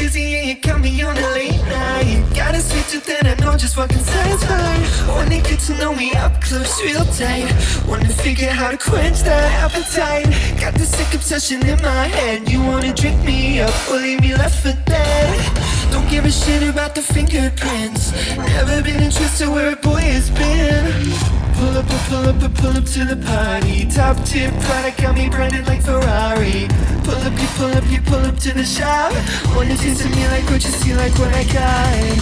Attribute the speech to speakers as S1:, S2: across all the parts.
S1: busy, yeah, you got me on a late night. Gotta switch it, then I know just what can satisfy. Wanna get to know me up close, real tight. Wanna figure how to quench that appetite. Got this sick obsession in my head. You wanna drink me up or leave me left for dead. Don't give a shit about the fingerprints. Never been interested where a boy has been. Pull up to the party. Top tip product got me branded like Ferrari. Pull up to the shop. Wanna taste of me like what you see, like what I got.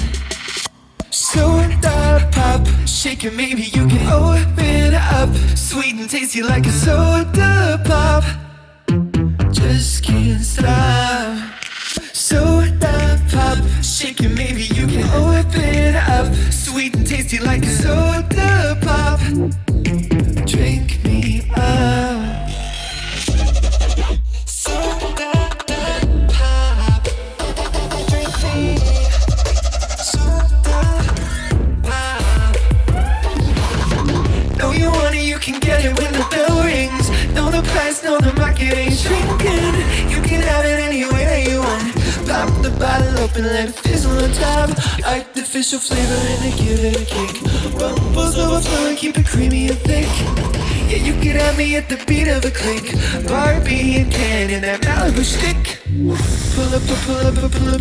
S1: Soda pop, shake it, maybe you can open up. Sweet and tasty like a soda pop. Just can't stop. Soda pop, shake it, maybe you can open up. Sweet and tasty like a soda pop. Drink me up. Soda pop. Drink me. Soda pop. Know you want it, you can get it when the bell rings. Know the price, know the market ain't shrinking. You can have it any way that you want. Pop the bottle open, let it fizzle on top. Artificial flavor and I give it a kick. Rumbles overflowing, keep it creamy and thick. Yeah, you can have me at the beat of a click. Barbie and Ken in that Malibu stick. Pull up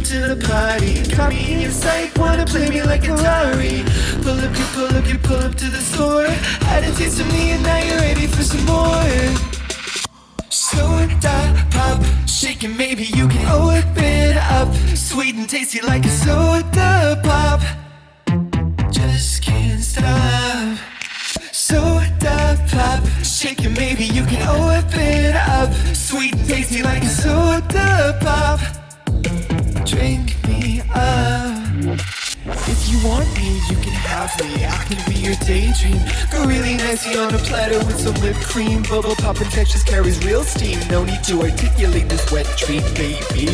S1: to the party. Got me in your sight, wanna play me like Atari. Pull up to the store. Had a taste of me and now you're ready for some more. Soda pop, shake it, maybe you can open up. Sweet and tasty like a soda pop. Just can't stop. Soda pop, shake it, maybe you can open up. Sweet and tasty like a soda pop. Drink me up. If you want me, you can have me. I can be your daydream. Go really nicey on a platter with some whipped cream. Bubble poppin' textures carries real steam. No need to articulate this wet treat, baby.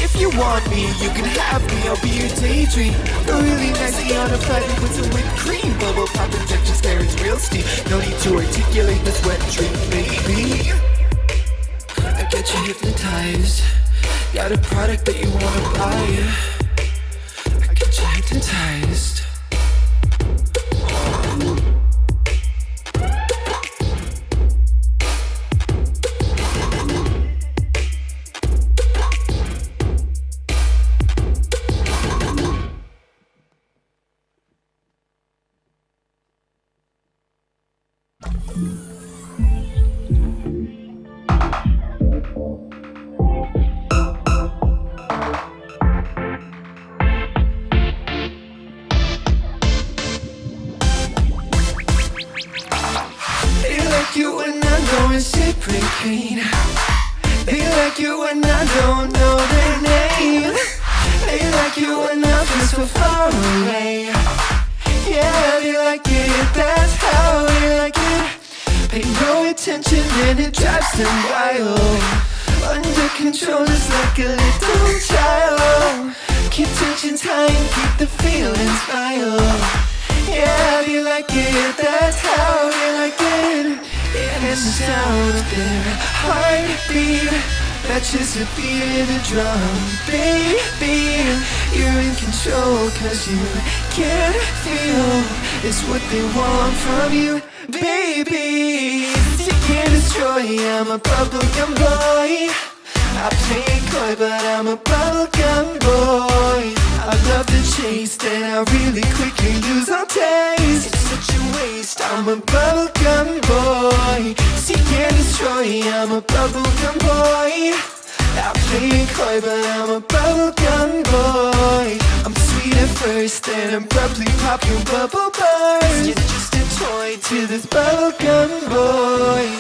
S1: If you want me, you can have me. I'll be your daydream. Go really nicey on a platter with some whipped cream. Bubble poppin' textures carries real steam. No need to articulate this wet treat, baby. I get you hypnotized. Got a product that you wanna buy. Hypnotized. They like you when I don't know their name. They like you when I feel so far away. Yeah, they like it, that's how they like it. Pay no attention and it drives them wild. Under control just like a little child. Keep tensions high and keep the feelings mild. Yeah, they like it, that's how they like it. And the sound of their heartbeat matches the beat of the drum. Baby, you're in control cause you can feel it's what they want from you. Baby, you can't destroy, I'm a bubblegum boy. I play coy but I'm a bubblegum boy. I love the chase, then I really quickly lose all taste. It's such a waste, I'm a bubblegum boy. See, can't destroy, I'm a bubblegum boy. I play coy, but I'm a bubblegum boy. I'm sweet at first, then abruptly pop your bubble burst. You're just a toy to this bubblegum boy.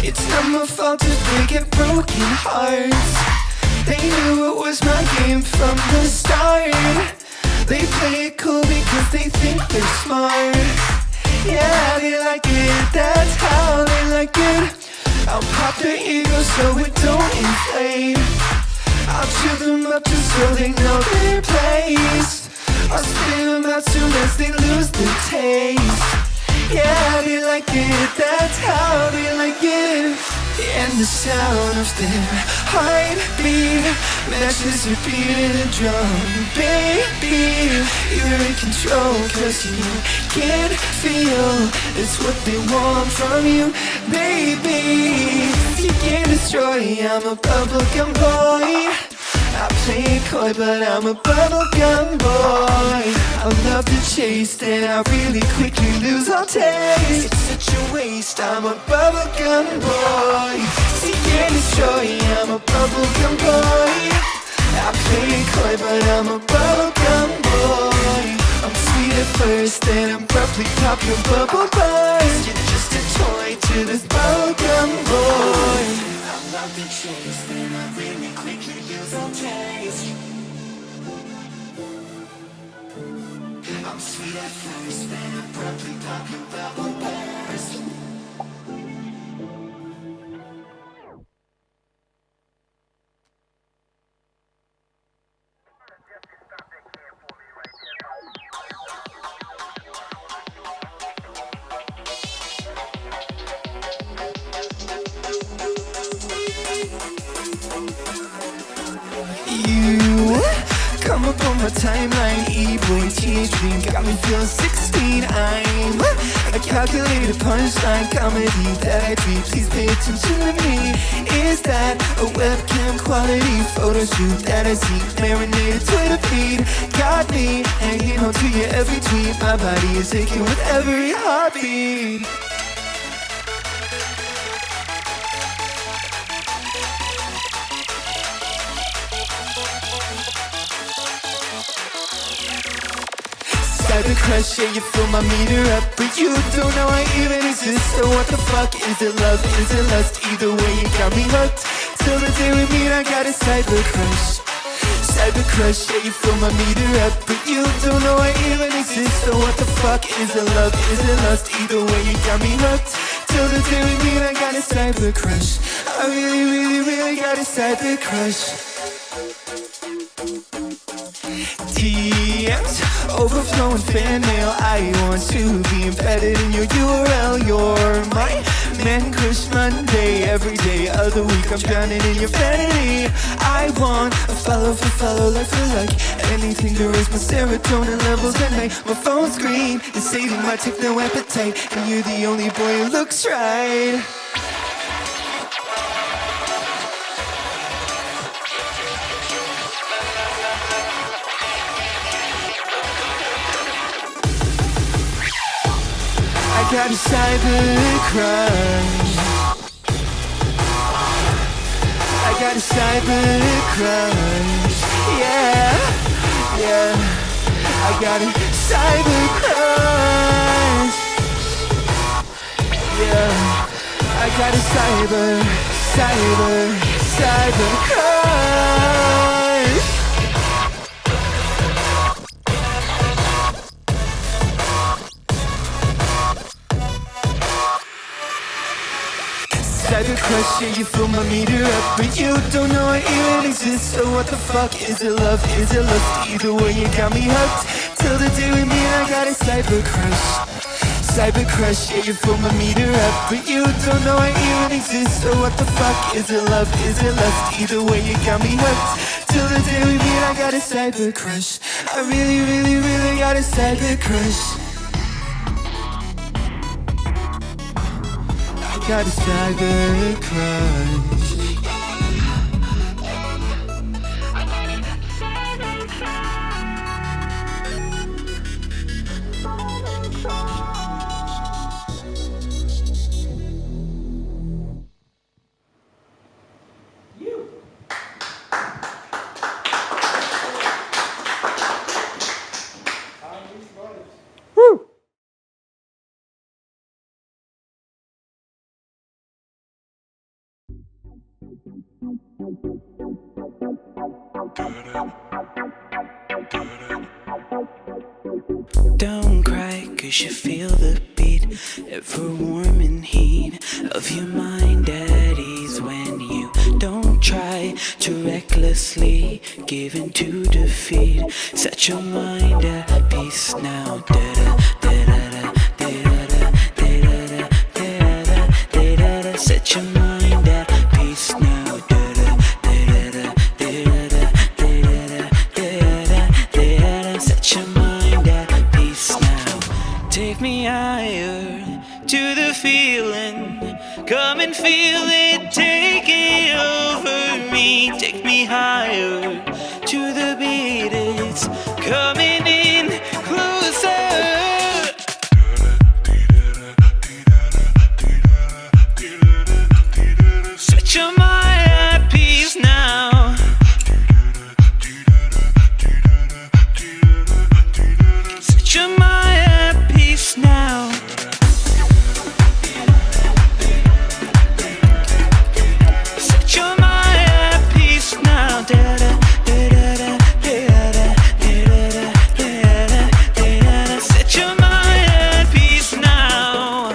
S1: It's not my fault if they get broken hearts. They knew it was my game from the start. They play it cool because they think they're smart. Yeah, they like it, that's how they like it. I'll pop their ego so it don't inflate. I'll chew them up just so they know their place. I'll spit them out soon as they lose their taste. Yeah, they like it, that's how they like it. And the sound of their heartbeat matches the beat in the drum. Baby, you're in control, cause you can't feel it's what they want from you. Baby, you can't destroy, I'm a bubblegum boy. I play it coy, but I'm a bubblegum boy. I love to chase, then I really quickly lose all taste. It's such a waste, I'm a bubblegum boy. See, can't destroy, I'm a bubblegum boy. I play it coy, but I'm a bubblegum boy. I'm sweet at first, then I'm abruptly pop your bubble buzz. You're just a toy to this bubblegum boy. I love to chase, then I really quickly lose all taste. I'm sweet at first, then I abruptly pop your bubble burst. You come up on my timeline, E-boy, teenage dream, got me feeling 16. I'm a calculated punchline comedy that I dream. Please pay attention to me. Is that a webcam quality photo shoot that I see? Marinated Twitter feed got me hanging on to your every tweet. My body is aching with every heartbeat. Cyber crush, yeah, you fill my meter up, but you don't know I even exist. So what the fuck? Is it love? Is it lust? Either way, you got me hooked. Till the day we meet, I got a cyber crush. Cyber crush, yeah, you fill my meter up, but you don't know I even exist. So what the fuck? Is it love? Is it lust? Either way, you got me hooked. Till the day we meet, I got a cyber crush. I really, really, really got a cyber crush. DMs, overflowing fan mail. I want to be embedded in your URL. You're my man crush Monday. Every day of the week I'm drowning in your vanity. I want a follow for follow, like for like. Anything to raise my serotonin levels and make my phone screen is saving my techno appetite. And you're the only boy who looks right. I got a cyber crush. I got a cyber crush. Yeah, yeah. I got a cyber crush. Yeah. I got a cyber crush. Cyber crush, yeah, you fill my meter up, but you don't know I even exist. So what the fuck? Is it love? Is it lust? Either way, you got me hooked. Till the day we meet, I got a cyber crush. Cyber crush, yeah, you fill my meter up, but you don't know I even exist. So what the fuck? Is it love? Is it lust? Either way, you got me hooked. Till the day we meet, I got a cyber crush. I really, really, really got a cyber crush. Got a cyber crush.
S2: Don't cry, cause you feel the beat, ever warm and heat of your mind at ease when you don't try to reckless recklessly given to defeat. Set your mind at peace now. Da-da, da-da-da, da-da-da, da-da-da, da-da-da, da-da-da. Set your mind at peace now. Da-da, da-da-da, da-da-da, da-da-da, da-da-da, da-da-da. Set your mind at peace now. Take me higher to the feeling. Come and feel it, take it over me. Take me higher to the beat, it's coming in closer. Set your mind at peace now. Set your mind at peace now. Set your mind at peace now. Da-da, da-da-da, da-da-da, da-da-da, da-da-da, da-da-da. Set your mind at peace now.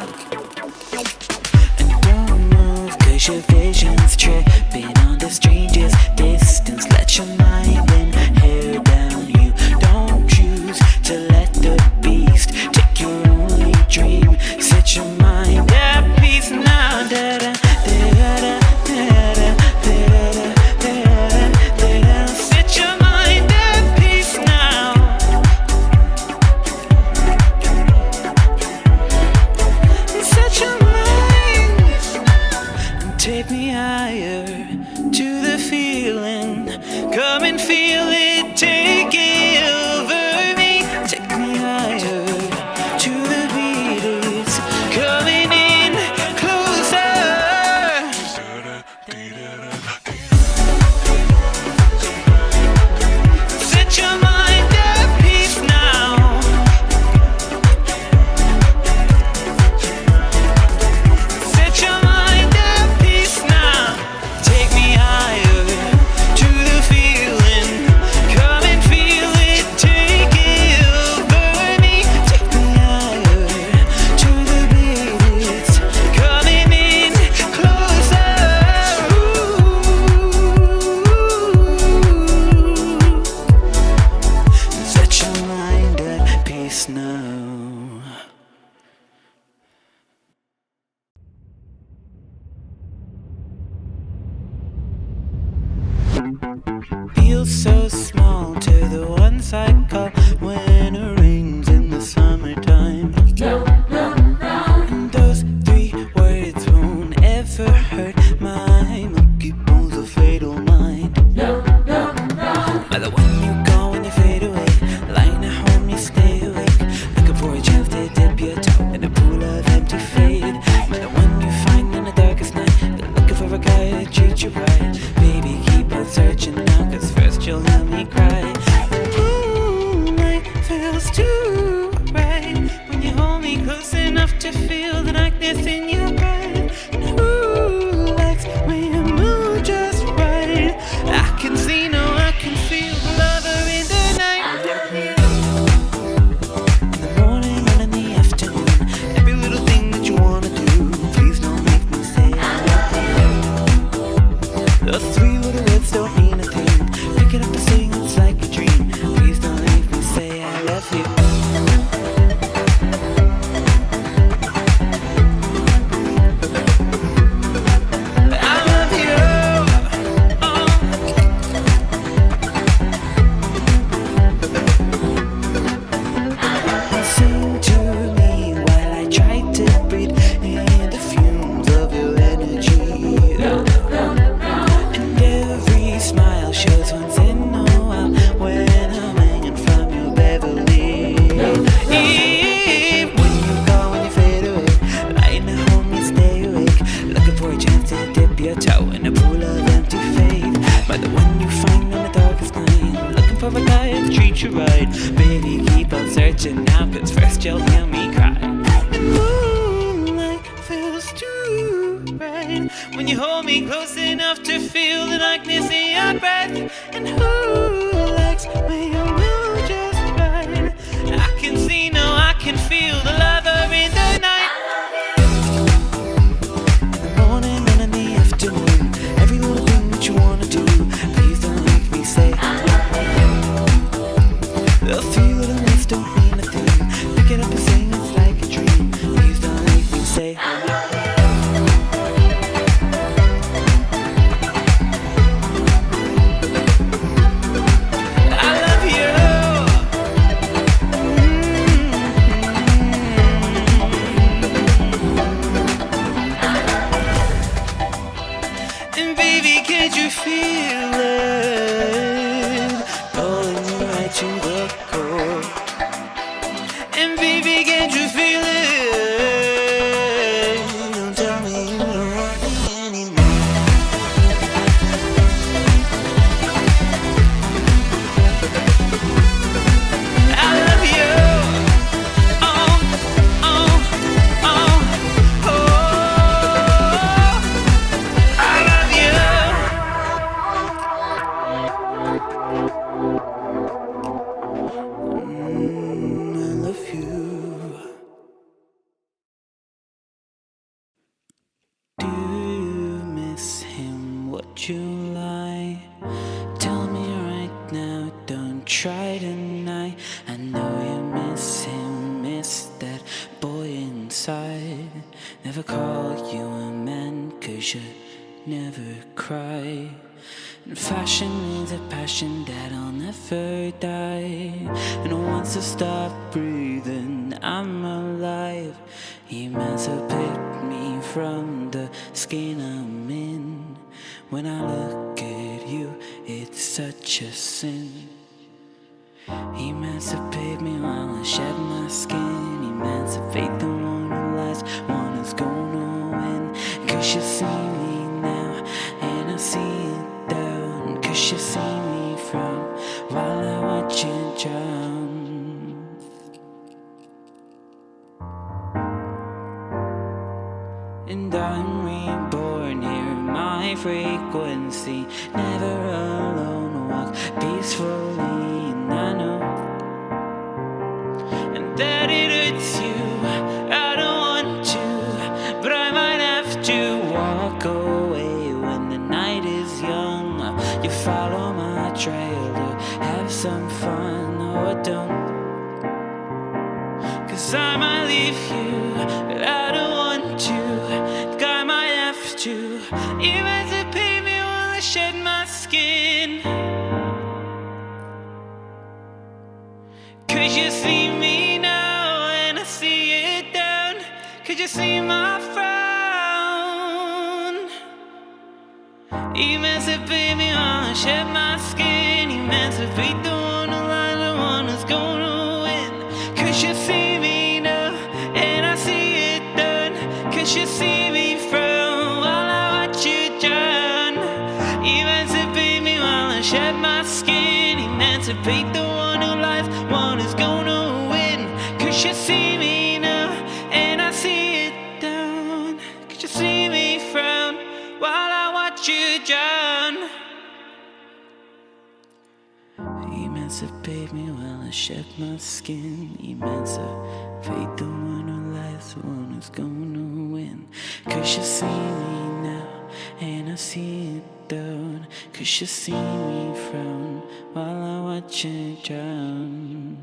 S2: And don't move, 'cause your vision's tripping on the strangest distance. Let your mind and hair down. You don't choose to let the beast take your only dream. Set your mind at peace now. Da-da, da-da, da-da, da-da, da-da, da-da. Set your mind at peace now. Set your mind and take me higher to the feeling. Come and feel it, take it over me. Take me higher to the beat, it's coming in closer. Set your mind at peace now. Set your mind at peace now. Take me higher to the feeling. Come and feel it, take it over me. Take me higher to the beat, it's coming in closer. Set your mind at peace now. Feel so small to the ones I call when it rains in the summertime. And those 3 words won't ever hurt my milky bones of fatal mind. By the one you call when you fade away, lying at home you stay awake, looking for a chance to dip your toe in a pool of empty fade. By the one you find on the darkest night, they're looking for a guy to treat you right. Baby, keep on searching now, 'cause first you'll let me cry. Moonlight feels too right when you hold me close enough to feel the darkness in your breath. And who likes when you move just right? I can see, no, I can feel the lover in the night. In the morning and in the afternoon, every little thing that you wanna do, please don't make me say I love you. Those 3 little words don't mean a thing. Pick it up and sing, it's like a dream. Please don't make me say I love you. I love you. Oh. Sing to me while I try to breathe in the fumes of your energy. And every smile shows once in a while when I'm hanging from your Beverly. When you call, when you fade away, lying at home you stay awake, looking for a chance to dip your toe in a pool of empty fade. By the one you find on the darkest night, looking for a guy to treat you right. Baby, keep on searching now, 'cause first you'll hear me cry. And moonlight feels too bright when you hold me close enough to feel the darkness in your breath. And who likes when you move just right? I can see, no, I can feel the lover in the night. In the morning and in the afternoon, every little thing that you wanna do, please don't make baby, can't you feel it? Pulling me right to the core. And baby, can't you feel it? Don't tell me you don't want me anymore. I love you. Oh, oh, oh, oh. I love you. I love you. Do you miss him? Would you lie? Tell me right now, don't try tonight. I know you miss him, miss that boy inside. Never call you a man, 'cause you never cry. And fashion is a passion that'll never die. And once I stop breathing, I'm alive. Emancipate me from the skin I'm in. When I look at you, it's such a sin. Emancipate me while I shed my skin. Emancipate the one who lies, one who's gonna win. 'Cause you see me now, and I see it down. 'Cause you see me from while I watch you drown. And I'm reborn here, my frequency. Never alone, walk peacefully. And I know, and that it hurts you. I don't want to, but I might have to walk away when the night is young. You follow my trail to have some fun, or don't. 'Cause I might leave you, but I don't want to. I might have to emancipate me while I shed my skin. 'Cause you see me now, and I see it down. 'Cause you see my frown. Emancipate me while I shed my skin. Emancipate the one who lies, the one who's gonna win. 'Cause you see me now, and I see it done. 'Cause you see me from while I watch you drown. Emancipate me while I shed my skin. Emancipate the one who lies, one who's gonna win. 'Cause you see me now, and I see it down. 'Cause you see me frown while I watch you drown. Emancipate me while I shed my skin. Emancipate the one who lies, the one who's gonna win. 'Cause you see me now, and I see it down. 'Cause you see me frown while I watch you drown.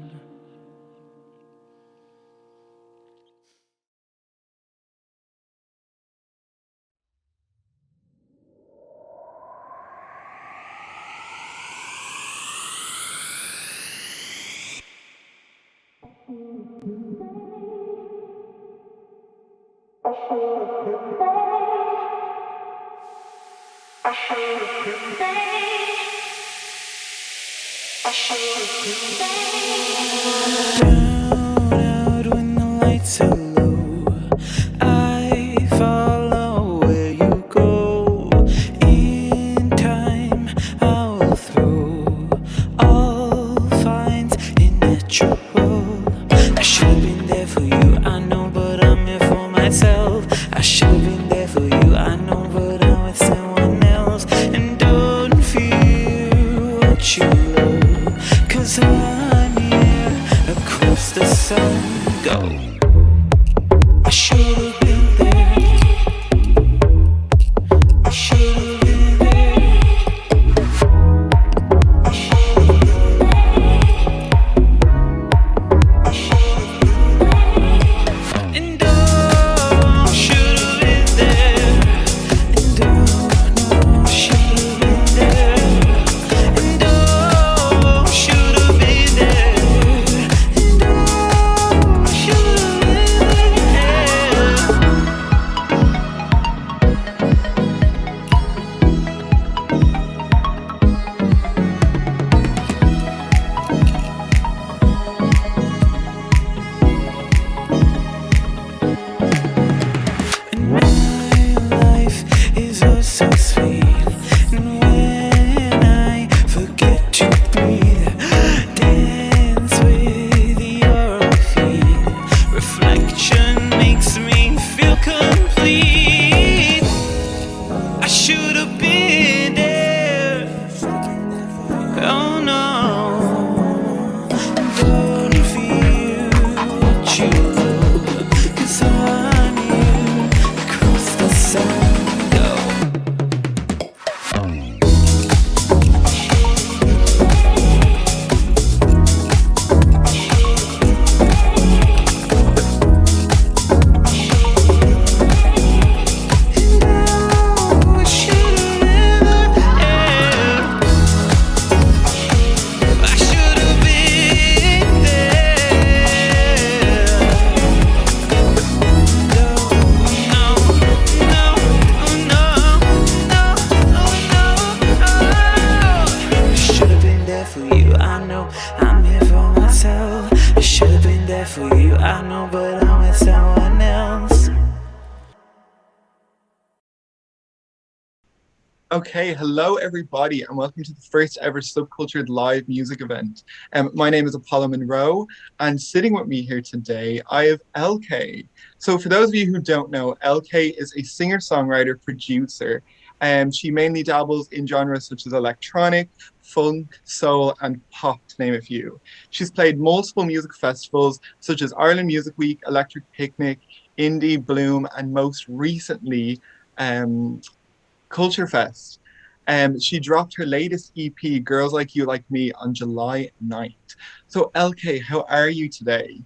S2: Down out when the lights are low, I follow where you go. In time, I will throw all fines in natural. I should have been there for you, I know, but I'm here for myself. I should have been there for you, I know, but I'm with someone else. And don't fear what you love, 'cause I'm here across the sun. Go. I should have been there. I should have been there. I should have been there. I should have been there. And oh, should have been there. And oh, should have been there. And oh, should have been there. And oh, should have so sweet. And when I forget to breathe, dance with your feet. Reflection makes me feel complete. I should have been there. Oh no. Don't feel what you love, 'cause I'm here across the sun.
S3: Okay, hello everybody, and welcome to the first ever Subcultured live music event. My name is Apollo Monroe, and sitting with me here today, I have LK. So for those of you who don't know, LK is a singer-songwriter, producer. She mainly dabbles in genres such as electronic, funk, soul, and pop, to name a few. She's played multiple music festivals such as Ireland Music Week, Electric Picnic, Indie, Bloom, and most recently, Culture Fest. She dropped her latest EP, Girls Like You Like Me, on July 9th. So LK, how are you today?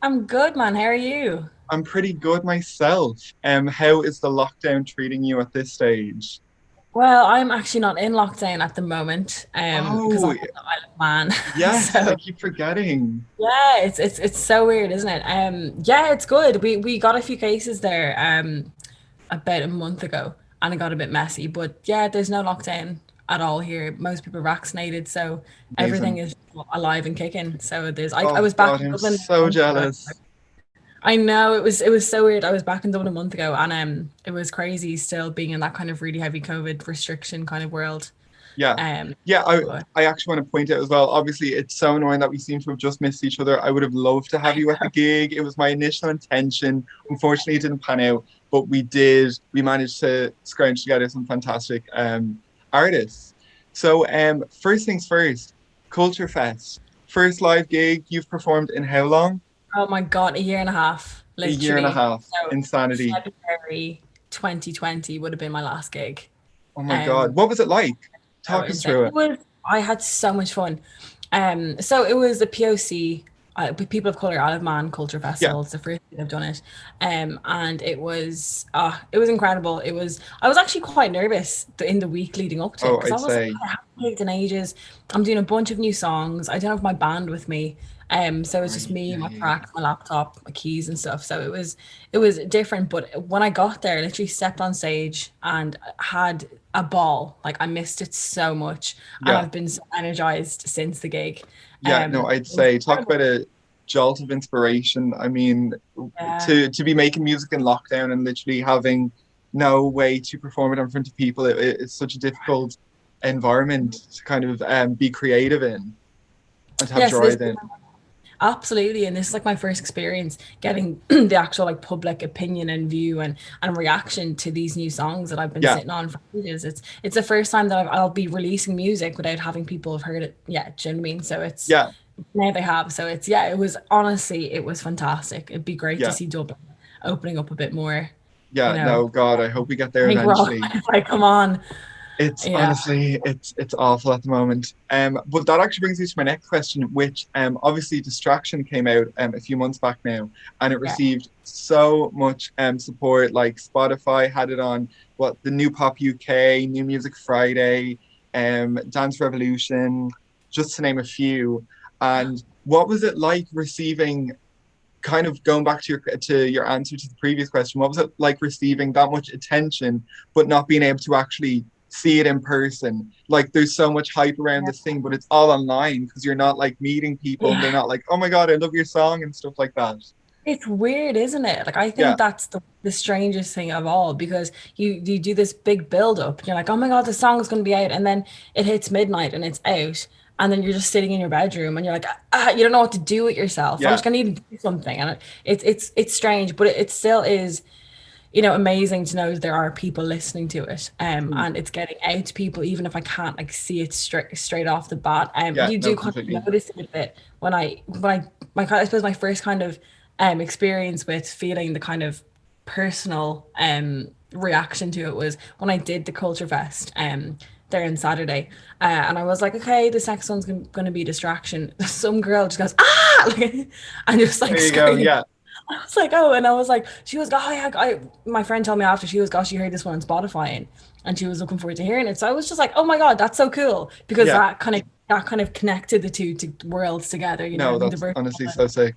S4: I'm good, man. How are you?
S3: I'm pretty good myself. How is the lockdown treating you at this stage?
S4: Well, I'm actually not in lockdown at the moment, because I'm on the Isle of Man.
S3: Yes,
S4: So,
S3: I keep forgetting.
S4: yeah, it's so weird, isn't it? Yeah, it's good. We got a few cases there about a month ago, and it got a bit messy. But yeah, there's no lockdown at all here. Most people are vaccinated, so everything is alive and kicking. So there's. I was back
S3: God,
S4: in
S3: I'm
S4: Dublin.
S3: so jealous.
S4: I know it was so weird. I was back in Dublin a month ago, and it was crazy still being in that kind of really heavy COVID restriction kind of world.
S3: Yeah.
S4: But
S3: I actually want to point out as well, obviously it's so annoying that we seem to have just missed each other. I would have loved to have you at the gig. It was my initial intention. Unfortunately, it didn't pan out, but we managed to scrounge together some fantastic artists. So first things first, Culture Fest. First live gig you've performed in how long?
S4: oh my God, a year and a half,
S3: A year and a
S4: literally.
S3: half.
S4: So
S3: Insanity.
S4: February 2020 would have been my last gig.
S3: Oh my God. What was it like?
S4: So
S3: Talk us through it.
S4: I had so much fun. So it was the POC, People of Color Isle of Man Culture Festival. It's the first time I've done it. And it was incredible. I was actually quite nervous in the week leading up to it,
S3: Oh,
S4: because
S3: I'd
S4: I was
S3: say.
S4: like, I haven't played in ages. I'm doing a bunch of new songs. I don't have my band with me. So it's just me, my track, my laptop, my keys and stuff. So it was different. But when I got there, I literally stepped on stage and had a ball. Like, I missed it so much. And
S3: Yeah.
S4: I've been so energized since the gig.
S3: Yeah, no, I'd say talk about a jolt of inspiration. I mean,
S4: Yeah.
S3: to be making music in lockdown and literally having no way to perform it in front of people, it's such a difficult environment to kind of be creative in and to have
S4: Yes,
S3: drive in.
S4: absolutely. And this is like my first experience getting the actual like public opinion and view and reaction to these new songs that I've been
S3: Yeah.
S4: sitting on for ages. It's the first time that I'll be releasing music without having people have heard it yet. Do you know what I mean? So it's
S3: Yeah,
S4: now they have. So it was honestly, it was fantastic. It'd be great
S3: Yeah.
S4: to see Dublin opening up a bit more.
S3: yeah,
S4: You know,
S3: no, God, I hope we get there
S4: I think we're all
S3: eventually.
S4: like, come on.
S3: It's
S4: Yeah.
S3: honestly, it's awful at the moment. But that actually brings me to my next question, which obviously Distraction came out a few months back now, and it
S4: Yeah.
S3: received so much support. Like Spotify had it on the New Pop UK, New Music Friday, Dance Revolution, just to name a few. And what was it like receiving? Kind of going back to your answer to the previous question, what was it like receiving that much attention but not being able to actually see it in person? Like, there's so much hype around this thing, but it's all online because you're not like meeting people and they're not like, oh my God, I love your song and stuff like that.
S4: It's weird, isn't it? Like I
S3: Yeah,
S4: think that's the strangest thing of all because you do this big build up and you're like, oh my God, the song is gonna be out, and then it hits midnight and it's out, and then you're just sitting in your bedroom and you're like, you don't know what to do with yourself. I'm
S3: yeah.
S4: just gonna need to do something, and it's strange, but it still is, amazing to know that there are people listening to it,
S3: Mm.
S4: and it's getting out to people, even if I can't like see it straight off the bat.
S3: Yeah,
S4: You
S3: no,
S4: do kind of
S3: completely.
S4: notice it a bit I suppose my first kind of experience with feeling the kind of personal reaction to it was when I did the Culture Fest there on Saturday, and I was like, okay, this next one's going to be a distraction. Some girl just goes like, and just like
S3: There you go.
S4: screamed.
S3: Yeah,
S4: I was like, oh, and I was like, she was, oh, yeah, my friend told me after, she was, gosh, she heard this one on Spotify, and she was looking forward to hearing it. So I was just like, oh my God, that's so cool, because
S3: yeah.
S4: that kind of connected the two worlds together, I
S3: No,
S4: think the
S3: that's honestly so sick.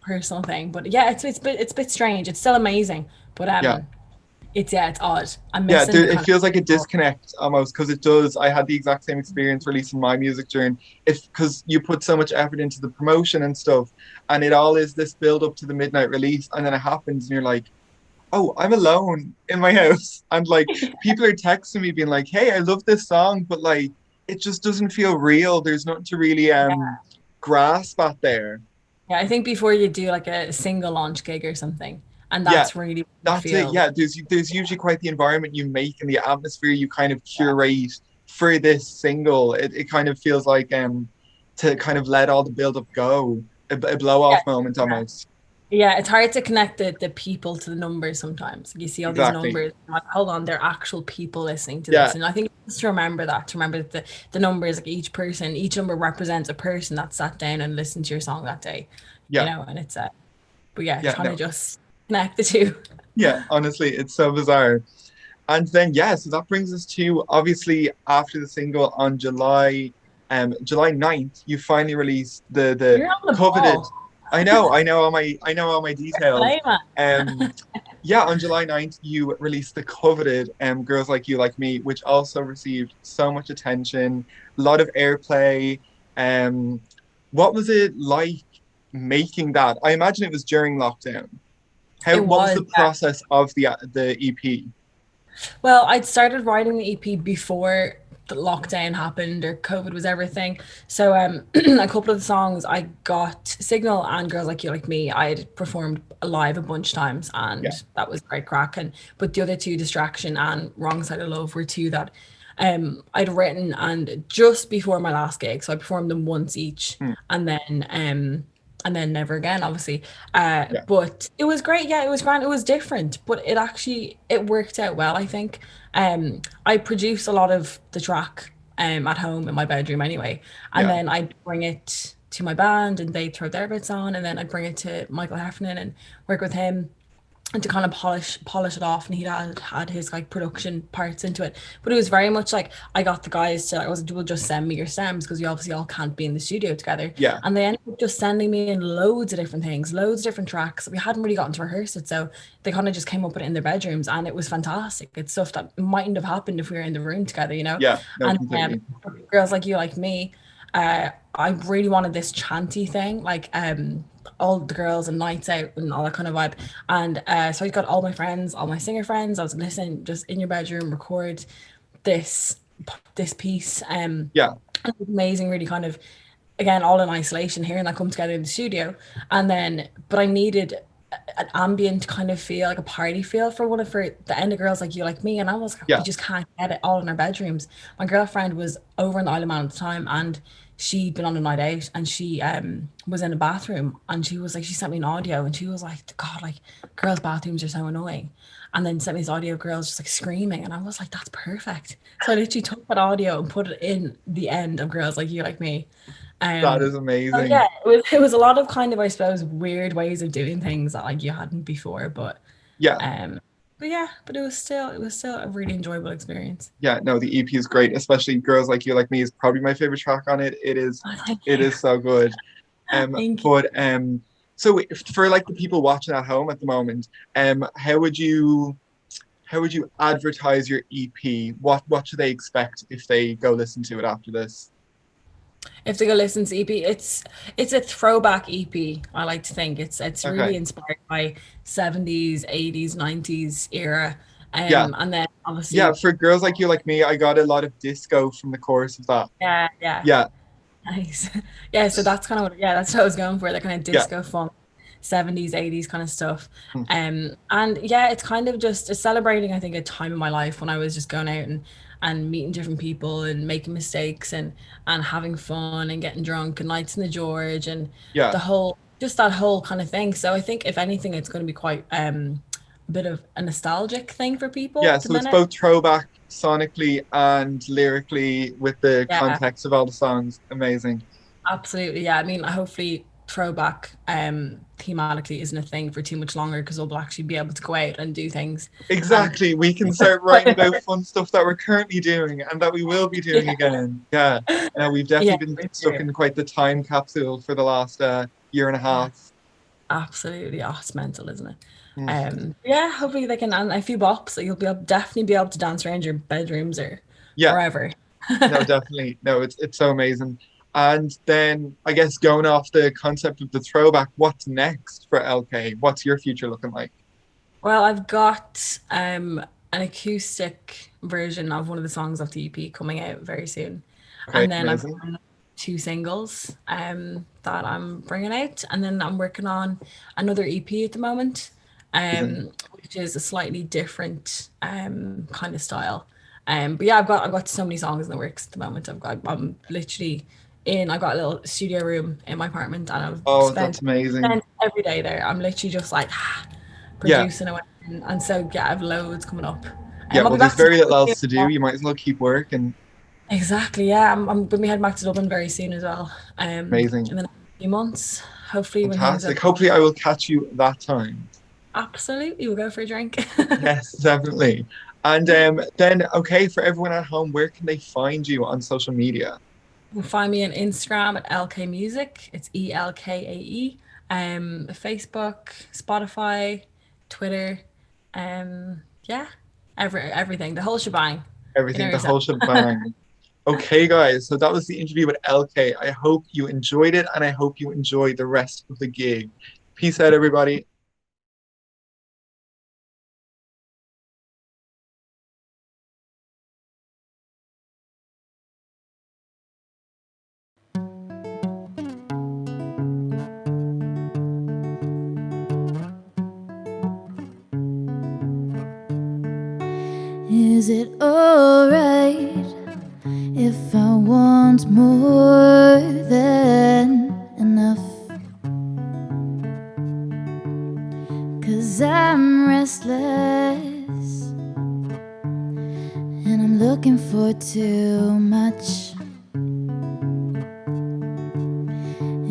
S4: personal thing. But yeah, it's a bit strange. It's still amazing, but
S3: Yeah.
S4: it's odd. I'm
S3: Yeah,
S4: missing the
S3: it
S4: kind
S3: feels like a disconnect almost because it does. I had the exact same experience releasing my music during it because you put so much effort into the promotion and stuff, and it all is this build up to the midnight release, and then it happens, and you're like, oh, I'm alone in my house, and like people are texting me being like, hey, I love this song, but like it just doesn't feel real. There's nothing to really grasp at there.
S4: yeah. I think before you do like a single launch gig or something, and
S3: Yeah,
S4: that's really what you
S3: that's it.
S4: feel.
S3: Yeah, there's usually quite the environment you make and the atmosphere you kind of curate for this single. It kind of feels like to kind of let all the build up go, a blow
S4: Yeah.
S3: off moment almost.
S4: Yeah, it's hard to connect the people to the numbers sometimes. You see all these
S3: Exactly.
S4: numbers, like, hold on, they're actual people listening to
S3: Yeah,
S4: this. And I think just to remember that, the numbers, like each number represents a person that sat down and listened to your song that day,
S3: yeah,
S4: and it's but yeah,
S3: yeah.
S4: trying to
S3: No,
S4: just connect the two.
S3: yeah. Honestly, it's so bizarre. And then yeah, so that brings us to obviously after the single on July 9th, you finally released the
S4: You're on the
S3: coveted.
S4: ball.
S3: I know all my details.
S4: Play, man.
S3: Um yeah, on July 9th you released the coveted Girls Like You Like Me, which also received so much attention, a lot of airplay. What was it like making that? I imagine it was during lockdown.
S4: It
S3: What was
S4: was.
S3: the process of the EP?
S4: Well, I'd started writing the EP before the lockdown happened or COVID was everything. So a couple of the songs I got Signal and Girls Like You Like Me, I had performed live a bunch of times, and
S3: Yeah,
S4: that was great crack. And but the other two, Distraction and Wrong Side of Love, were two that I'd written and just before my last gig. So I performed them once each,
S3: hmm,
S4: and then never again, obviously.
S3: yeah,
S4: But it was great. Yeah, it was grand. It was different, but it worked out well, I think. I produce a lot of the track at home in my bedroom anyway, and
S3: yeah,
S4: then I'd bring it to my band and they'd throw their bits on, and then I'd bring it to Michael Heffernan and work with him and to kind of polish it off, and he had his like production parts into it. But it was very much like I got the guys to, like, I was, will just send me your stems because you obviously all can't be in the studio together,
S3: yeah,
S4: and they ended up just sending me in loads of different things, loads of different tracks. We hadn't really gotten to rehearse it, so they kind of just came up with it in their bedrooms, and it was fantastic. It's stuff that mightn't have happened if we were in the room together.
S3: yeah. No,
S4: And
S3: completely.
S4: Girls Like You Like Me, I really wanted this chanty thing, like all the girls and nights out and all that kind of vibe. And so I got all my friends, all my singer friends. I was listening, just in your bedroom, record this piece.
S3: Yeah,
S4: It was amazing, really kind of, again, all in isolation, hearing that come together in the studio. And then, but I needed an ambient kind of feel, like a party feel for the end of Girls Like You Like Me. And I was like, we
S3: yeah,
S4: just can't get it all in our bedrooms. My girlfriend was over in the Isle of Man at the time, and she'd been on a night out, and she was in a bathroom, and she was like, she sent me an audio, and she was like, God, like, girls' bathrooms are so annoying. And then sent me this audio of girls just like screaming, and I was like, that's perfect. So I literally took that audio and put it in the end of Girls Like You Like Me.
S3: that is
S4: So
S3: amazing.
S4: yeah, it was a lot of kind of, I suppose, weird ways of doing things that like you hadn't before,
S3: Yeah,
S4: um yeah, but it was still a really enjoyable experience.
S3: yeah. No, the EP is great, especially Girls Like You Like Me is probably my favorite track on it.
S4: Oh, thank
S3: It
S4: you.
S3: is so good.
S4: Thank you.
S3: But so for like the people watching at home at the moment, how would you advertise your EP? What should they expect if they go listen to it after this?
S4: If they go listen to the EP, it's a throwback EP. I like to think it's really
S3: Okay.
S4: inspired by 70s, 80s, 90s era.
S3: Yeah.
S4: And then
S3: Yeah,
S4: obviously,
S3: for girls like you, like me, I got a lot of disco from the chorus of that.
S4: yeah, yeah,
S3: Yeah,
S4: nice. Yeah, so that's kind of what, yeah, that's what I was going for, the kind of
S3: yeah.
S4: disco funk, 70s, 80s kind of stuff.
S3: Mm.
S4: And yeah, it's kind of just celebrating, I think, a time in my life when I was just going out and meeting different people and making mistakes and having fun and getting drunk and nights in the George and
S3: Yeah.
S4: the whole just that whole kind of thing. So I think if anything, it's going to be quite a bit of a nostalgic thing for people
S3: Yeah,
S4: at the
S3: so it's
S4: minute.
S3: both throwback sonically and lyrically with the
S4: Yeah.
S3: context of all the songs. Amazing.
S4: Absolutely, yeah. I mean, hopefully throwback thematically isn't a thing for too much longer because we'll actually be able to go out and do things. And
S3: Exactly. We can start writing about fun stuff that we're currently doing and that we will be doing
S4: yeah,
S3: again. Yeah. Now we've
S4: yeah,
S3: definitely been
S4: for
S3: stuck
S4: sure.
S3: in quite the time capsule for the last year and a
S4: Yeah,
S3: half.
S4: absolutely. Oh, it's mental, isn't it?
S3: Mm.
S4: Yeah, hopefully they can and a few bops that you'll definitely be able to dance around your bedrooms or
S3: Yeah.
S4: wherever.
S3: No, definitely. No, it's so amazing. And then I guess going off the concept of the throwback, what's next for LK? What's your future looking like?
S4: Well, I've got an acoustic version of one of the songs of the EP coming out very soon.
S3: Okay,
S4: And then I've
S3: amazing.
S4: got two singles that I'm bringing out. And then I'm working on another EP at the moment,
S3: Amazing.
S4: which is a slightly different kind of style. But yeah, I've got so many songs in the works at the moment. I'm literally I got a little studio room in my apartment and I've
S3: Oh,
S4: spent
S3: that's amazing.
S4: spent every day there. I'm literally just like
S3: Yeah.
S4: producing away. And so yeah, I have loads coming up.
S3: Yeah,
S4: I'll
S3: well,
S4: be
S3: there's
S4: back to
S3: very little
S4: Dublin.
S3: else to do. You might as well keep working.
S4: Exactly, yeah. I'm gonna be heading back to Dublin very soon as well.
S3: Amazing.
S4: In the next few months, hopefully when things are
S3: Fantastic. Hopefully I will catch you that time.
S4: absolutely, we'll go for a drink.
S3: Yes, definitely. And then, okay, for everyone at home, where can they find you on social media?
S4: You can find me on Instagram at LK Music. It's ELKAE. Facebook, Spotify, Twitter. Yeah, everything, the whole shebang. You know
S3: Everything, the
S4: yourself.
S3: whole shebang. Okay, guys, so that was the interview with LK. I hope you enjoyed it and I hope you enjoy the rest of the gig. Peace out, everybody.
S1: Is it alright if I want more than enough? 'Cause I'm restless and I'm looking for too much.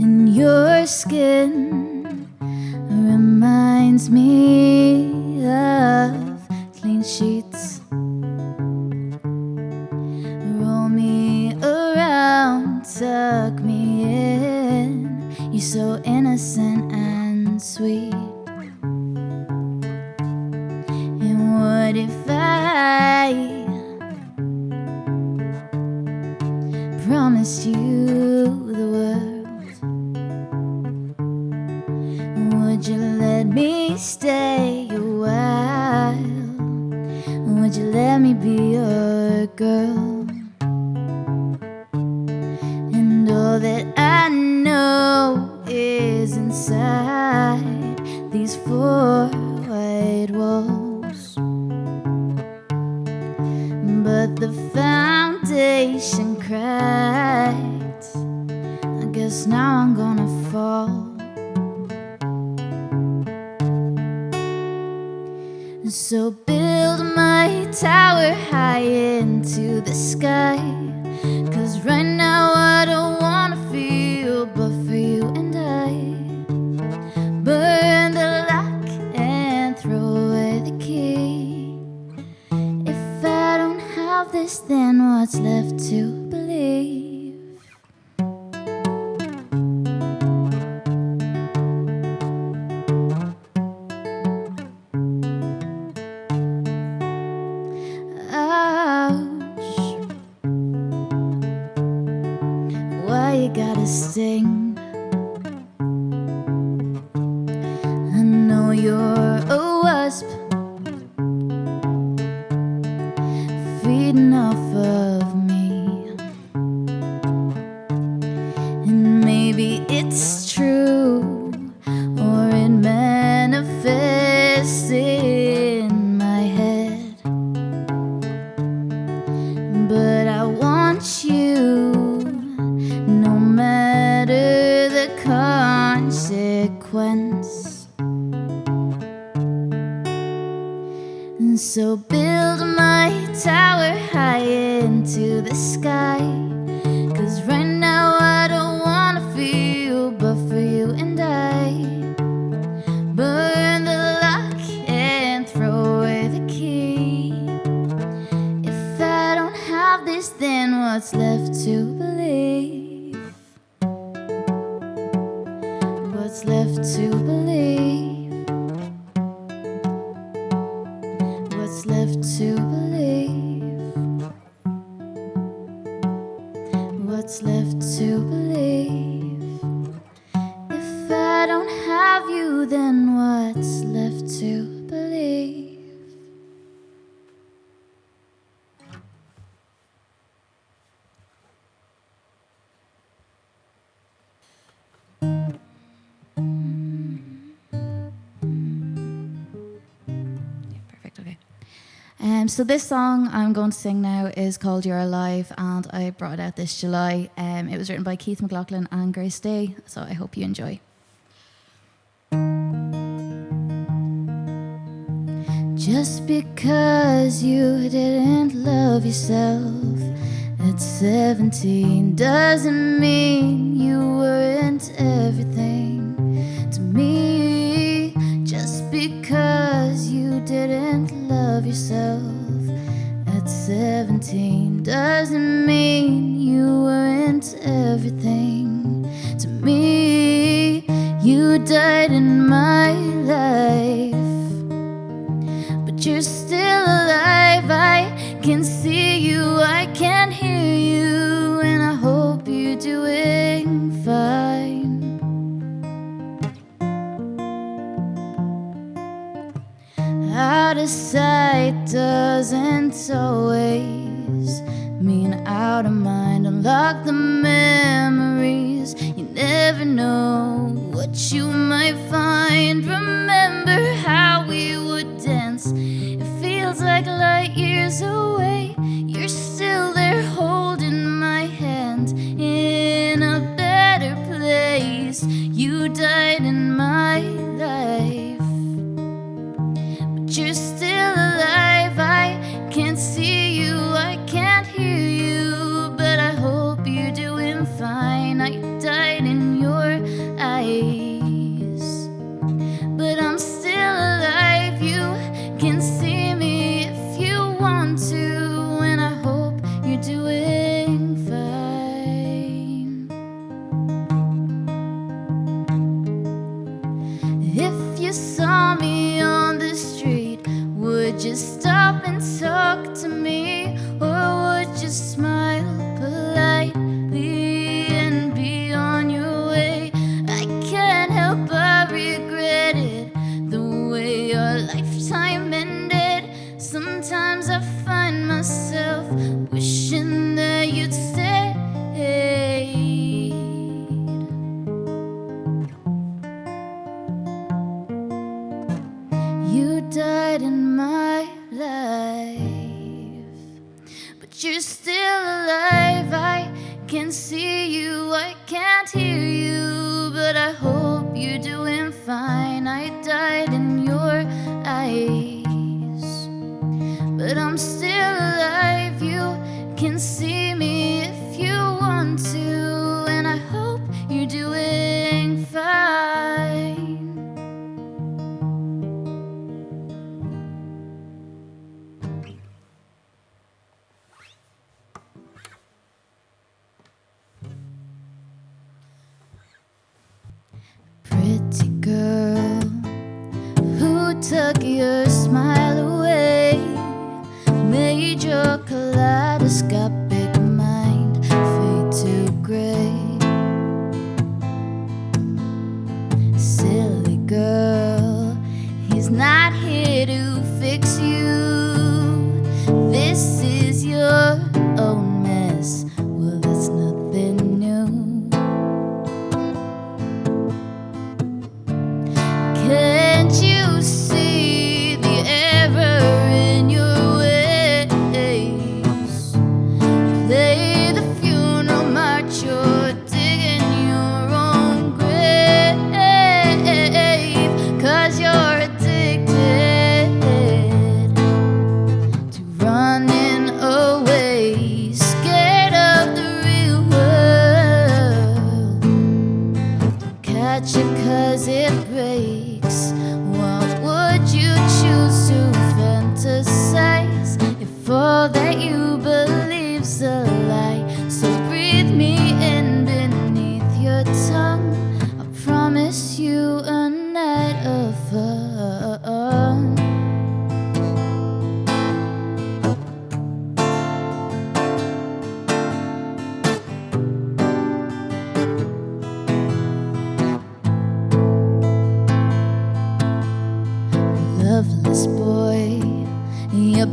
S1: And your skin reminds me of clean sheets. Roll me around, tuck me in. You're so innocent and sweet. And what if I promised you the world? Would you let me stay a while? Would you let me be your girl? And all that I know is inside these four white walls. But the foundation cracked. I guess now I'm gonna fall. So build my tower high into the sky. 'Cause right now I don't wanna feel but for you and I. Burn the lock and throw away the key. If I don't have this, then what's left to believe? Ouch. Why
S5: got a sting. I know you're a wasp feeding off of me, and maybe it's true, or it manifests in my head. But I want you, no matter the consequence. And so build my tower high into the sky, 'cause right now I don't wanna feel but for you and I. Burn the lock and throw away the key. If I don't have this, then what's left to believe? What's left to believe? What's left to believe? What's left to believe? If I don't have you, then what's left to believe? Perfect, okay. So this song I'm going to sing now is called You're Alive, and I brought it out this July. It was written by Keith McLaughlin and Grace Day, so I hope you enjoy. Just because you didn't love yourself at 17 doesn't mean you weren't everything to me. Just because you didn't love yourself at 17 doesn't mean you weren't everything to me. You died in my life, but you're still alive. I can see you, I can hear you, and I hope you're doing fine. Out of sight doesn't always mean out of mind. Unlock the memories, you never know what you might find. Remember how we would dance, it feels like light years away. You're still there holding my hand in a better place. You died in my life, but you're still alive. I can't see you, I can't hear you, but I hope you're doing fine. I died in your eyes, but I'm still alive. You can see me if you want to, and I hope you're doing fine. If you saw me on the street, would you stop and talk to me, or would you smile politely and be on your way? I can't help but regret it, the way our lifetime ended. Sometimes I find myself wishing that you'd stayed. You died in my life, but you're still alive. I can see you, I can't hear you, but I hope you're doing fine. I died in your eyes, but I'm still alive. You can see me if you want to, and I hope you're doing fine. Pretty girl, who took your smile away, made your kaleidoscopic mind fade to gray.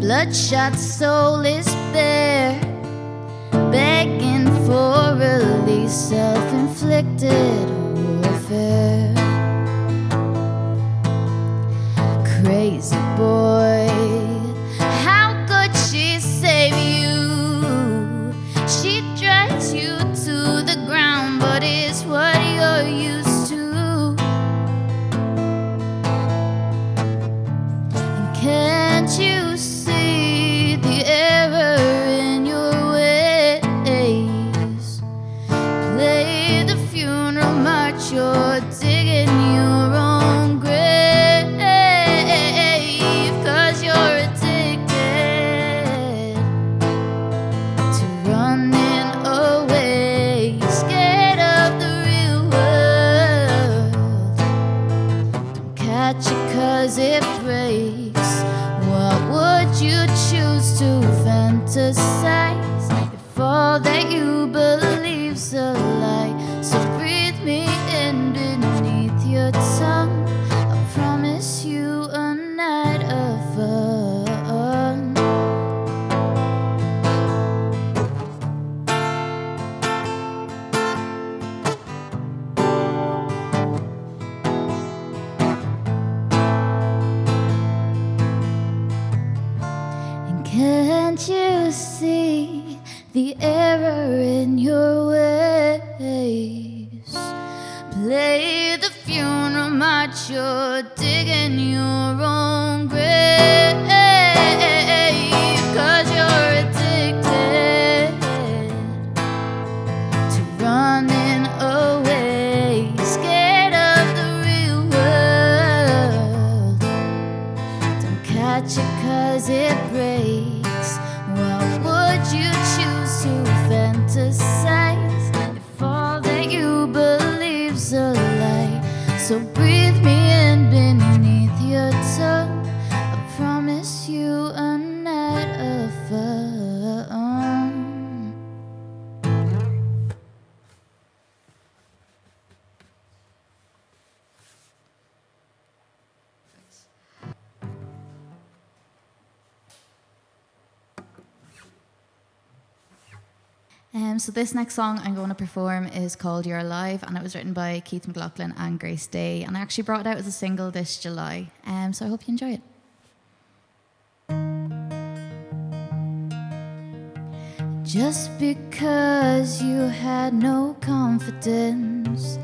S5: bloodshot soul is bare, begging for release, self-inflicted warfare. Crazy boy, how could she save you? She drags you to the ground, but it's what you're used to. And can't you see the error in your ways? Play the funeral march, you're digging your own grave. Cause it breaks. What would you choose to fantasize if all that you believe's a lie? So breathe me in beneath your tongue. I promise you a night of fun. Can't you see the error in your ways? Play the funeral march, you're digging your own grave. Cause you're addicted to running away, scared of the real world. Don't catch it cause it breaks. What would you choose to fantasize if all that you believe's a lie? So breathe me in beneath your tongue. I promise you a night of fun. So this next song I'm going to perform is called You're Alive, and it was written by Keith McLaughlin and Grace Day, and I actually brought it out as a single this July. So I hope you enjoy it. Just because you had no confidence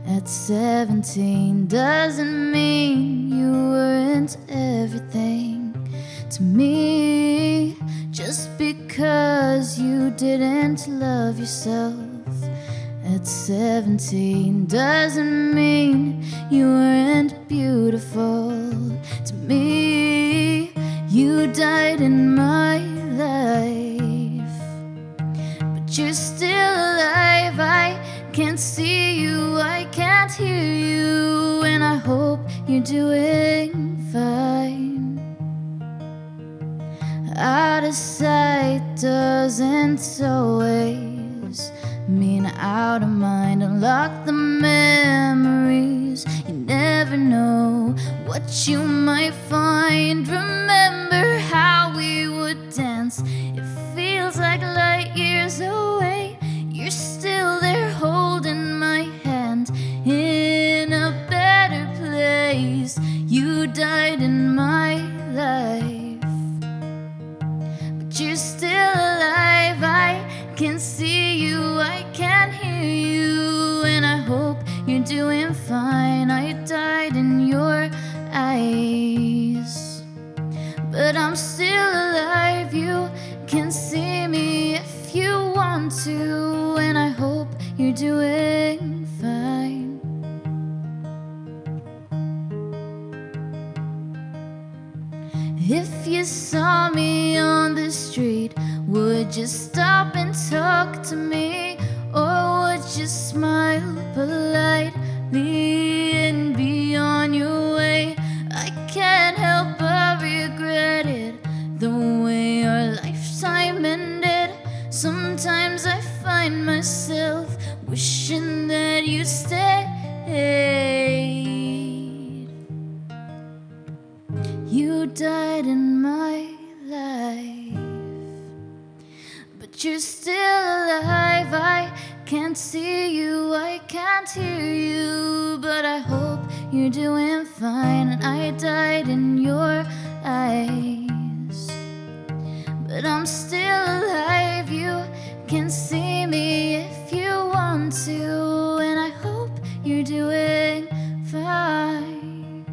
S5: at 17 doesn't mean you weren't everything to me. Just because you didn't love yourself at 17 doesn't mean you weren't beautiful to me. You died in my life, but you're still alive. I can't see you, I can't hear you, and I hope you're doing fine. Out of sight doesn't always mean out of mind. Unlock the memories, you never know what you might find. Remember how we would dance, it feels like light years away. You're still there holding my hand in a better place. You died in my life, you're still alive. I can see you, I can hear you, and I hope you're doing fine. I died in your eyes, but I'm still alive. You can see me if you want to, and I hope you're doing fine. If you saw me on the street, would you stop and talk to me? Or would you smile politely and be on your way? I can't help but regret it, the way our lifetime ended. Sometimes I find myself wishing that you stayed. You died in my life. that you're still alive. I can't see you, I can't hear you, but I hope you're doing fine. And I died in your eyes, but I'm still alive. You can see me if you want to, and I hope you're doing fine.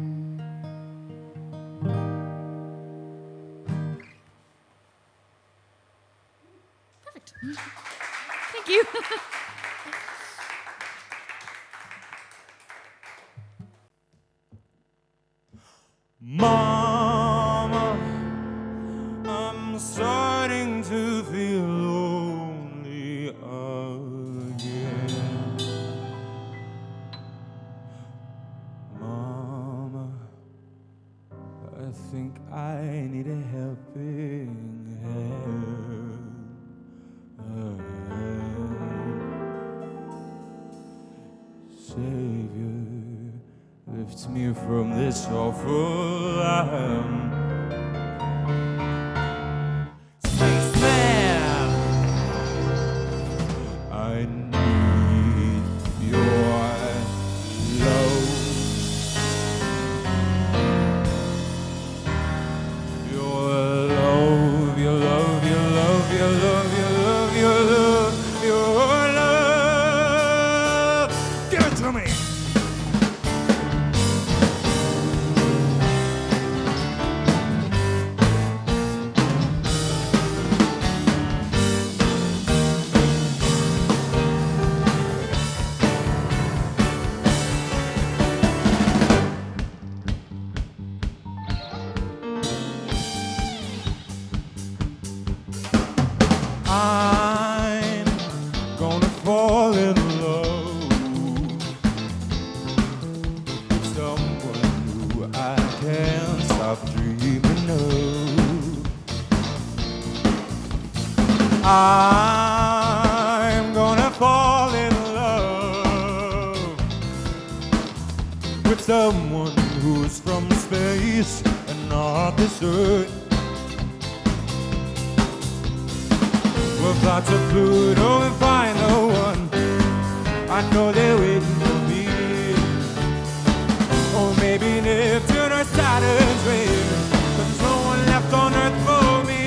S5: Perfect. Thank you.
S6: Mama, I'm starting to feel lonely again. Mama, I think I need a helping hand. Savior, lift me from this awful land. Spaceman, I need your love. Your love, your love, your love, your love, your love, your love, your love. Give it to me. I'm gonna fall in love with someone who I can't stop dreaming of. I'm gonna fall in love with someone who's from space and not this earth. We'll fly to Pluto and find no one. I know they're waiting for me. Or maybe Neptune or Saturn's ring. But there's no one left on Earth for me.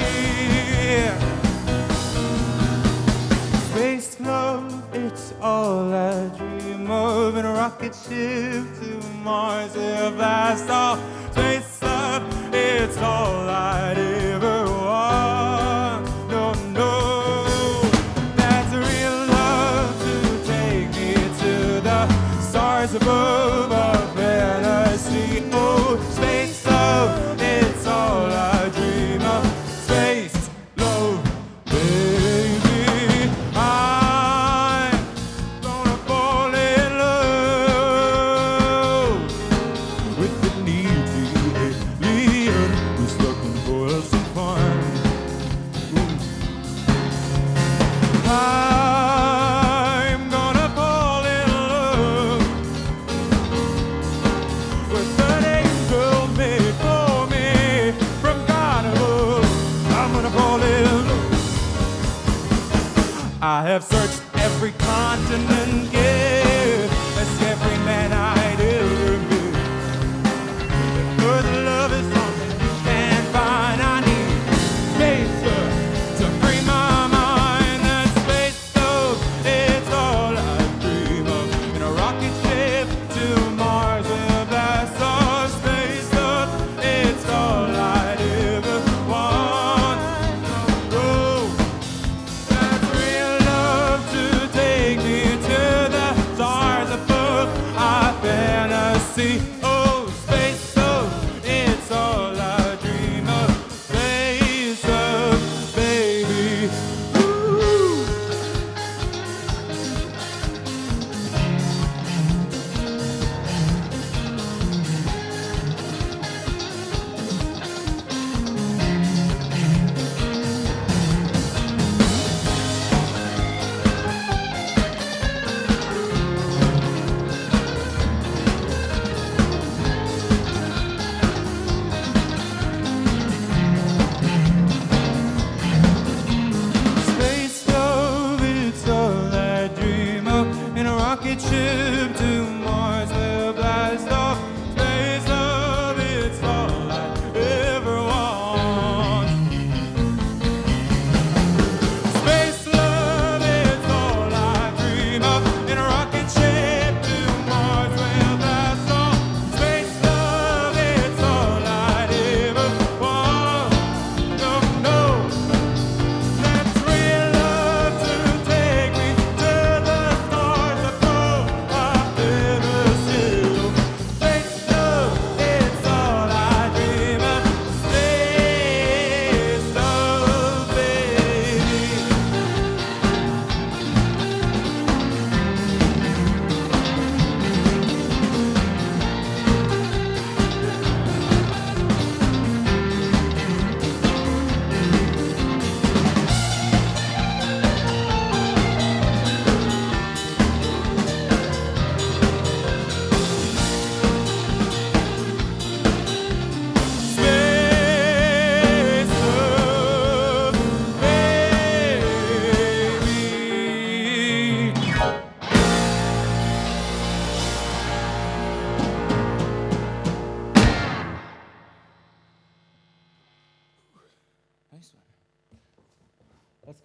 S6: Space love, it's all I dream of. In a rocket ship to Mars, if I saw space love, it's all I'd ever want. No, no. Above our fantasy, oh, space love, it's all I dream of. Space love, baby, I'm gonna fall in love with the needy alien who's looking for some fun. I'm gonna fall in love with an angel made for me from God above. I'm gonna fall in love. I have searched every continent, yeah, that's every man I'd ever met. But love is something you can't find. I need space to free my mind. That space love, it's all I dream of. In a rocket ship to Mars, if that's all. Space love, it's all I'd ever want. Oh, that's real love to take me to the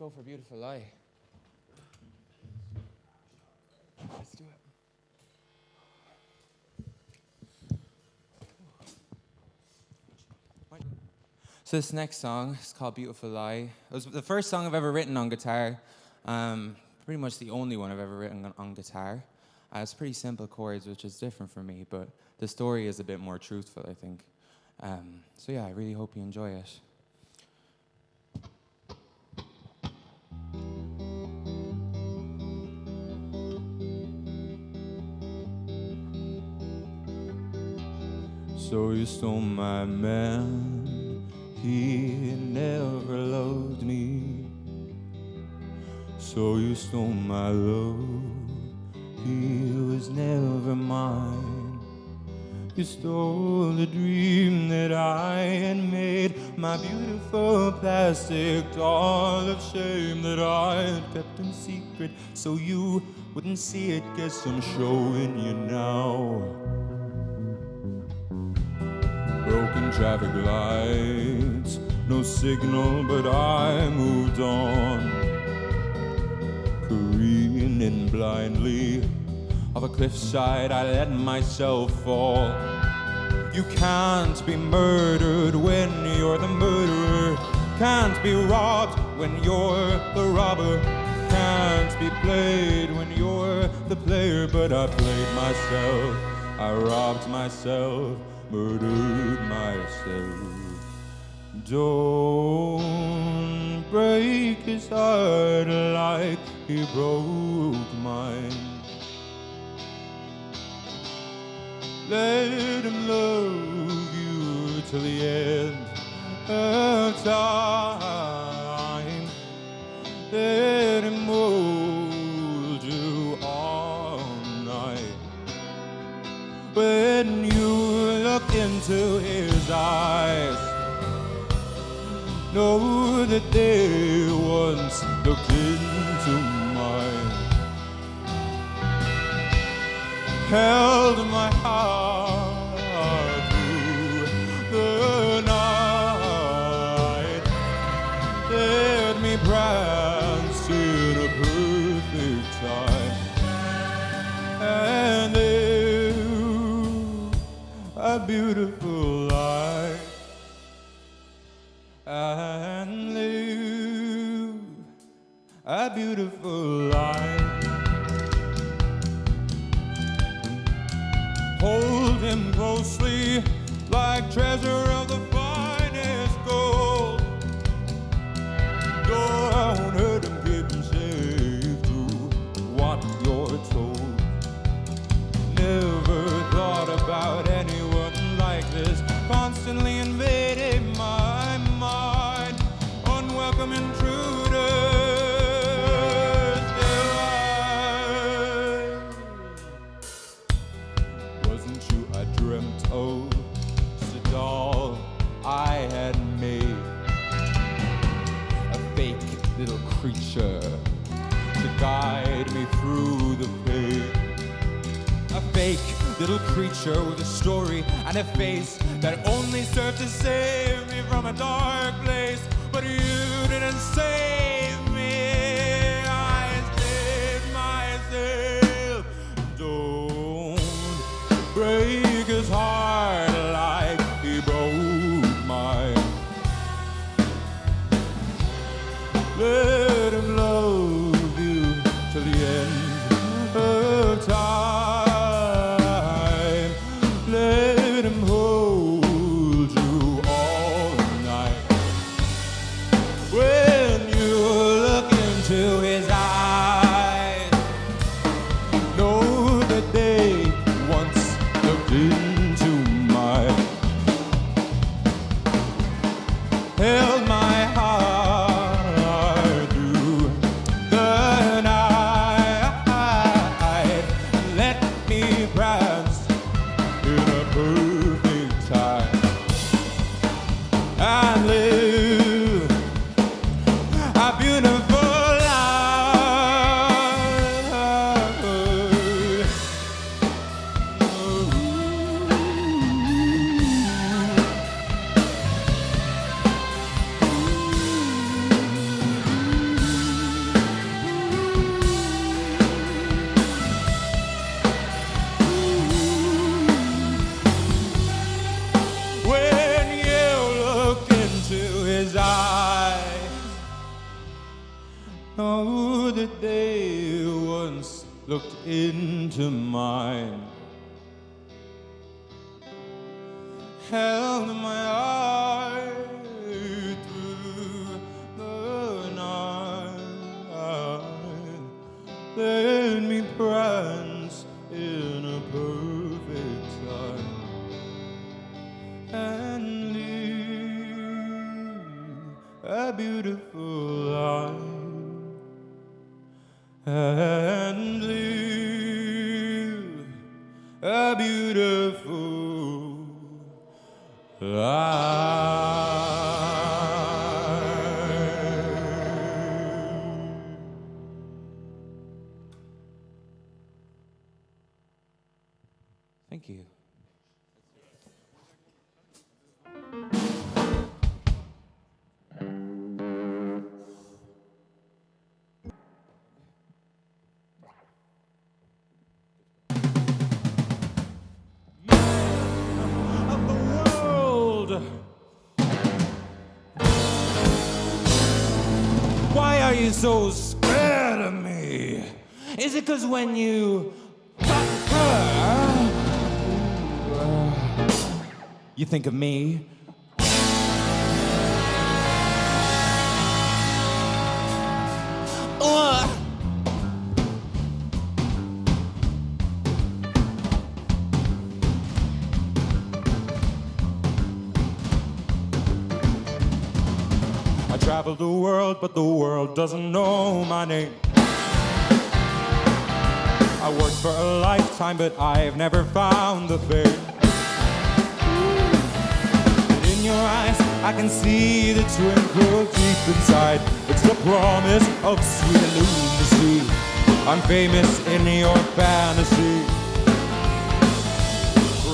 S6: go for Beautiful Lie. Let's do it. So this next song is called Beautiful Lie. It was the first song I've ever written on guitar. Pretty much the only one I've ever written on guitar. It's pretty simple chords, which is different for me, but the story is a bit more truthful, I think. So yeah, I really hope you enjoy it. So you stole my man, he never loved me. So you stole my love, he was never mine. You stole the dream that I had made, my beautiful plastic doll of shame that I had kept in secret so you wouldn't see it. Guess I'm showing you now. Broken traffic lights, no signal, but I moved on. Careening blindly off a cliffside, I let myself fall. You can't be murdered when you're the murderer. Can't be robbed when you're the robber. Can't be played when you're the player. But I played myself, I robbed myself, murdered myself. Don't break his heart like he broke mine. Let him love you till the end of time. Let him hold you all night. When you look into his eyes, know that they once looked into mine. Held my heart through the night. Let me prance in a perfect time. And live a beautiful life. And live a beautiful life. Hold him closely like treasure of the finest gold. Don't hurt him, keep him safe. Do what you're told. Never thought about anyone like this, constantly invading my mind. Unwelcome intruders. Wasn't you I dreamt of? Just a doll I had made, a fake little creature to guide me through the pain. A fake little creature with a story and a face that only served to save me from a dark place. But you didn't save me, I saved myself. Don't break his heart like he broke mine. Let him love you till the end of time. Let him hold you all night. When you look into his eyes, know that they once looked into mine. Held my heart through the night. Let me prance in a perfect time. And live a beautiful life. know that they once looked into mine, held my eye through the night, let me prance in a perfect line and live a beautiful life, and live a beautiful life. Thank you. Of the world. Why are you so scared of me? Is it 'cause when you got her, you think of me? I travel the world, but the world doesn't know my name. I worked for a lifetime, but I've never found the fame. But in your eyes, I can see the twinkle deep inside. It's the promise of sweet illuminacy. I'm famous in your fantasy.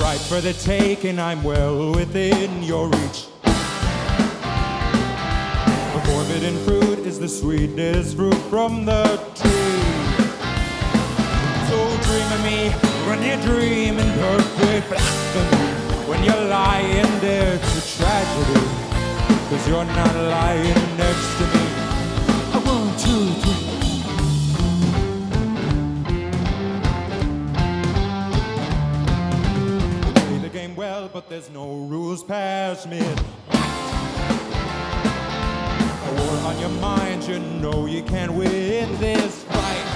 S6: Right for the taking, I'm well within your reach. The forbidden fruit is the sweetest fruit from the tree. So dream of me when you're dreaming perfect blasphemy. When you're lying there to tragedy, 'cause you're not lying next to me. 1, 2, 3. You play the game well, but there's no rules past mid. A war on your mind, you know you can't win this fight.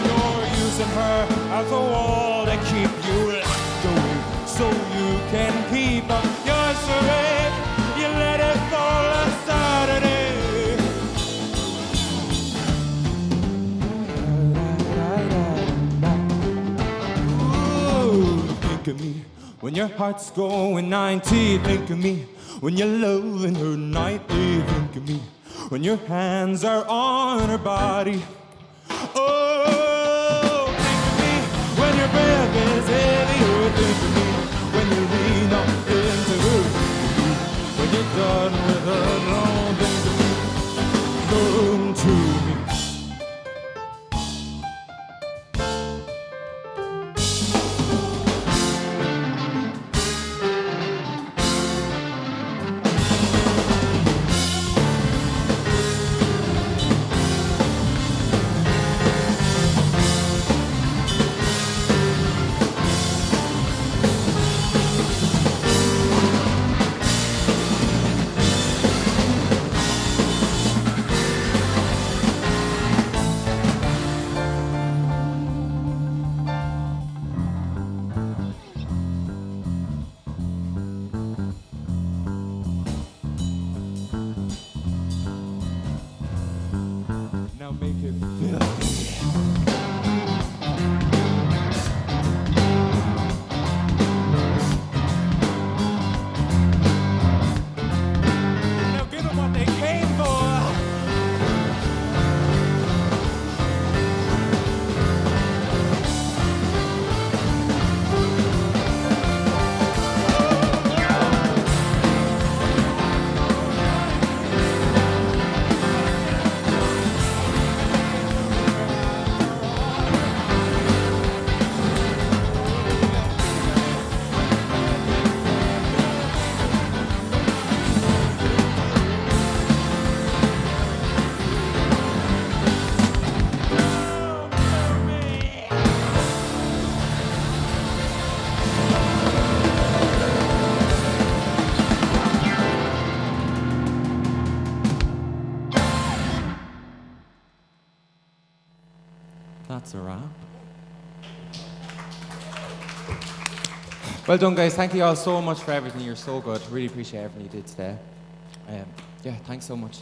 S6: You're using her as a wall to keep you locked away, so you can keep up your charade. You let it fall on Saturday. Ooh, think of me when your heart's going 90. Think of me when you're loving her nightly. Think of me when your hands are on her body. Oh, think of me when your breath is heavy. Oh, think of me when you lean up into her. When you're done with her, long think of me. Come to me. That's a wrap. Well done, guys. Thank you all so much for everything. You're so good. Really appreciate everything you did today. Yeah, thanks so much.